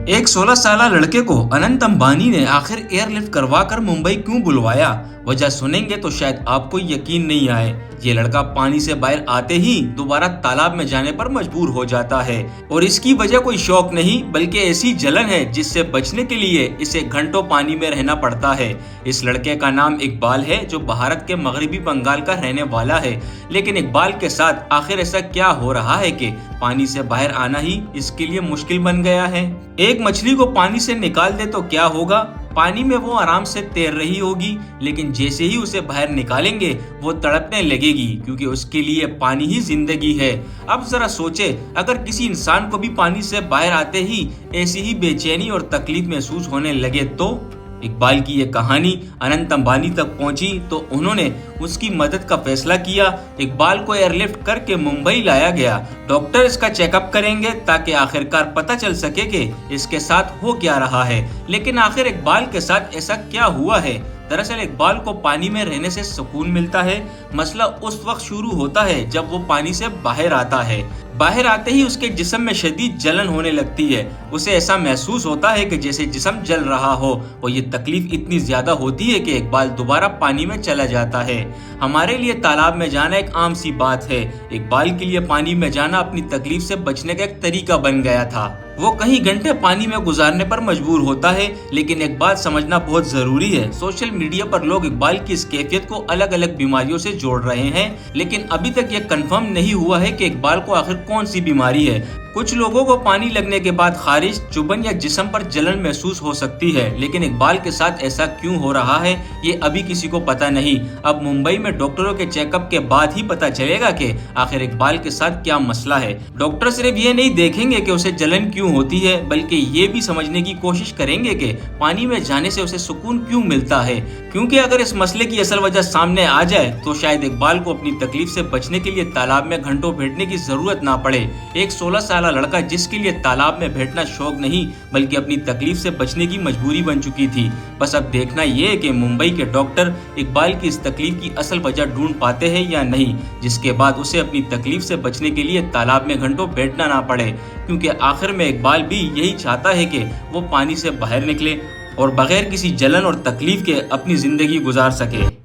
एक 16 साल लड़के को अनंत अंबानी ने आखिर एयरलिफ्ट करवाकर मुंबई क्यों बुलवाया? वजह सुनेंगे तो शायद आपको यकीन नहीं आए। ये लड़का पानी से बाहर आते ही दोबारा तालाब में जाने पर मजबूर हो जाता है और इसकी वजह कोई शौक नहीं बल्कि ऐसी जलन है जिससे बचने के लिए इसे घंटों पानी में रहना पड़ता है। इस लड़के का नाम इकबाल है जो भारत के मगरबी बंगाल का रहने वाला है। लेकिन इकबाल के साथ आखिर ऐसा क्या हो रहा है कि पानी से बाहर आना ही इसके लिए मुश्किल बन गया है। एक मछली को पानी से निकाल दे तो क्या होगा? पानी में वो आराम से तैर रही होगी, लेकिन जैसे ही उसे बाहर निकालेंगे वो तड़पने लगेगी क्योंकि उसके लिए पानी ही जिंदगी है। अब जरा सोचे, अगर किसी इंसान को भी पानी से बाहर आते ही ऐसी ही बेचैनी और तकलीफ महसूस होने लगे तो? इकबाल की ये कहानी अनंत अंबानी तक पहुंची तो उन्होंने उसकी मदद का फैसला किया। इकबाल को एयरलिफ्ट करके मुंबई लाया गया। डॉक्टर इसका चेकअप करेंगे ताकि आखिरकार पता चल सके कि इसके साथ हो क्या रहा है। लेकिन आखिर इकबाल के साथ ऐसा क्या हुआ है? दरअसल इकबाल को पानी में रहने से सुकून मिलता है। मसला उस वक्त शुरू होता है जब वो पानी से बाहर आता है। बाहर आते ही उसके जिस्म में शदीद जलन होने लगती है। उसे ऐसा महसूस होता है कि जैसे जिस्म जल रहा हो और ये तकलीफ इतनी ज्यादा होती है कि इकबाल दोबारा पानी में चला जाता है। हमारे लिए तालाब में जाना एक आम सी बात है। इकबाल के लिए पानी में जाना अपनी तकलीफ से बचने का एक तरीका बन गया था। वो कई घंटे पानी में गुजारने पर मजबूर होता है। लेकिन एक बात समझना बहुत जरूरी है, सोशल मीडिया पर लोग इकबाल की इस कैफियत को अलग अलग बीमारियों से जोड़ रहे हैं, लेकिन अभी तक ये कंफर्म नहीं हुआ है कि इकबाल को आखिर कौन सी बीमारी है। कुछ लोगों को पानी लगने के बाद खारिश, चुभन या जिस्म पर जलन महसूस हो सकती है, लेकिन इकबाल के साथ ऐसा क्यों हो रहा है ये अभी किसी को पता नहीं। अब मुंबई में डॉक्टरों के चेकअप के बाद ही पता चलेगा कि आखिर इकबाल के साथ क्या मसला है। डॉक्टर सिर्फ ये नहीं देखेंगे कि उसे जलन क्यों होती है, बल्कि ये भी समझने की कोशिश करेंगे कि पानी में जाने से उसे सुकून क्यों मिलता है। क्योंकि अगर इस मसले की असल वजह सामने आ जाए तो शायद इकबाल को अपनी तकलीफ से बचने के लिए तालाब में घंटों बैठने की जरूरत ना पड़े। एक 16 साल लड़का जिसके लिए तालाब में बैठना शौक नहीं बल्कि अपनी तकलीफ से बचने की मजबूरी बन चुकी थी। बस अब देखना ये है कि मुंबई के डॉक्टर इकबाल की इस तकलीफ की असल वजह ढूंढ पाते हैं या नहीं, जिसके बाद उसे अपनी तकलीफ से बचने के लिए तालाब में घंटों बैठना ना पड़े। क्योंकि आखिर में इकबाल भी यही चाहता है कि वो पानी से बाहर निकले और बगैर किसी जलन और तकलीफ के अपनी जिंदगी गुजार सके।